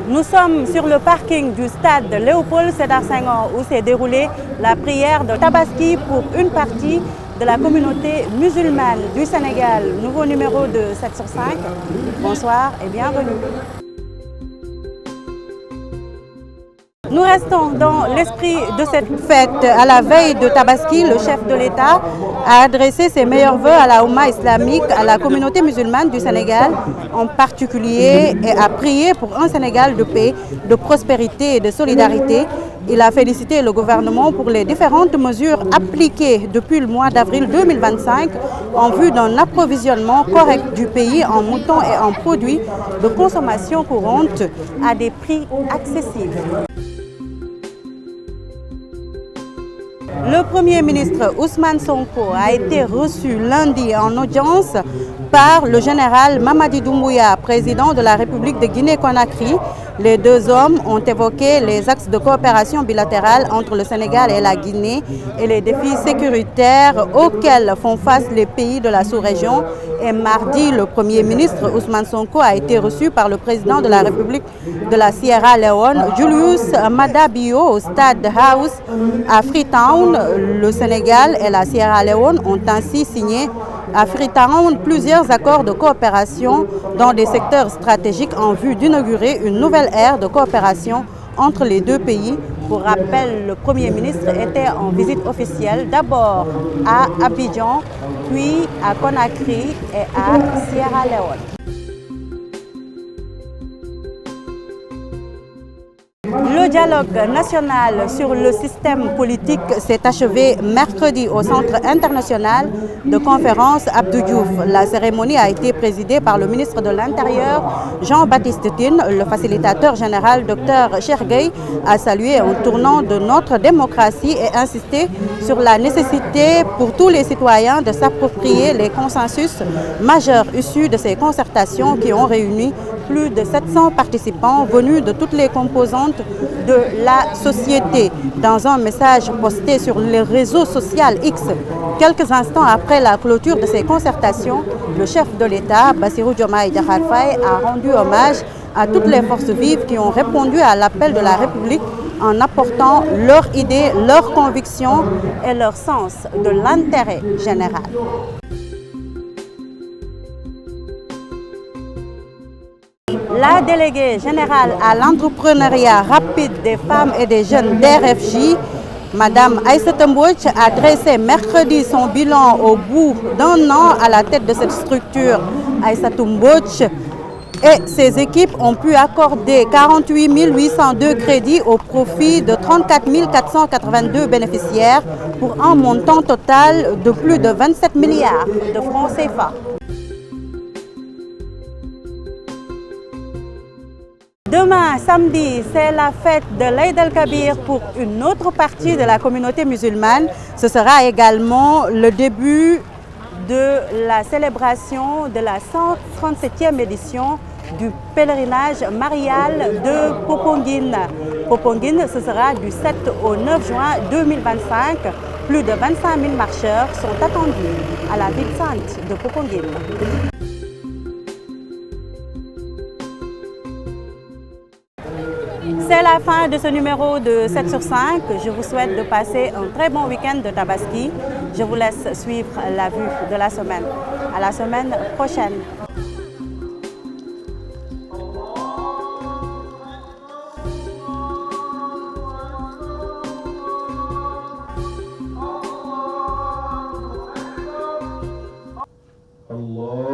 Nous sommes sur le parking du stade Léopold Sédar Senghor où s'est déroulée la prière de Tabaski pour une partie de la communauté musulmane du Sénégal. Nouveau numéro de 7 sur 5. Bonsoir et bienvenue. Nous restons dans l'esprit de cette fête. À la veille de Tabaski, le chef de l'État a adressé ses meilleurs vœux à la Oumma islamique, à la communauté musulmane du Sénégal en particulier, et a prié pour un Sénégal de paix, de prospérité et de solidarité. Il a félicité le gouvernement pour les différentes mesures appliquées depuis le mois d'avril 2025 en vue d'un approvisionnement correct du pays en moutons et en produits de consommation courante à des prix accessibles. Le Premier ministre Ousmane Sonko a été reçu lundi en audience par le général Mamadi Doumbouya, président de la République de Guinée-Conakry. Les deux hommes ont évoqué les axes de coopération bilatérale entre le Sénégal et la Guinée et les défis sécuritaires auxquels font face les pays de la sous-région. Et mardi, le Premier ministre Ousmane Sonko a été reçu par le président de la République de la Sierra Leone, Julius Maada Bio, au Stade House à Freetown. Le Sénégal et la Sierra Leone ont ainsi signé à Freetown plusieurs accords de coopération dans des secteurs stratégiques en vue d'inaugurer une nouvelle ère de coopération entre les deux pays. Pour rappel, le Premier ministre était en visite officielle d'abord à Abidjan, puis à Conakry et à Sierra Leone. Le dialogue national sur le système politique s'est achevé mercredi au Centre international de conférence Abdou Diouf. La cérémonie a été présidée par le ministre de l'Intérieur, Jean-Baptiste Tine. Le facilitateur général, Dr Cheikh Gueye, a salué un tournant de notre démocratie et insisté sur la nécessité pour tous les citoyens de s'approprier les consensus majeurs issus de ces concertations qui ont réuni plus de 700 participants venus de toutes les composantes de la société. Dans un message posté sur le réseau social X, quelques instants après la clôture de ces concertations, le chef de l'État, Bassirou Diomaye Diakhar Faye, a rendu hommage à toutes les forces vives qui ont répondu à l'appel de la République en apportant leurs idées, leurs convictions et leur sens de l'intérêt général. La déléguée générale à l'entrepreneuriat rapide des femmes et des jeunes d'RFJ, Madame Aïssata Mbodj, a dressé mercredi son bilan au bout d'un an à la tête de cette structure. Aïssata Mbodj et ses équipes ont pu accorder 48 802 crédits au profit de 34 482 bénéficiaires pour un montant total de plus de 27 milliards de francs CFA. Demain, samedi, c'est la fête de l'Aïd el-Kabir pour une autre partie de la communauté musulmane. Ce sera également le début de la célébration de la 137e édition du pèlerinage marial de Popenguine. Popenguine, ce sera du 7 au 9 juin 2025. Plus de 25 000 marcheurs sont attendus à la ville sainte de Popenguine. C'est la fin de ce numéro de 7 sur 5. Je vous souhaite de passer un très bon week-end de Tabaski. Je vous laisse suivre la vue de la semaine. À la semaine prochaine. Allah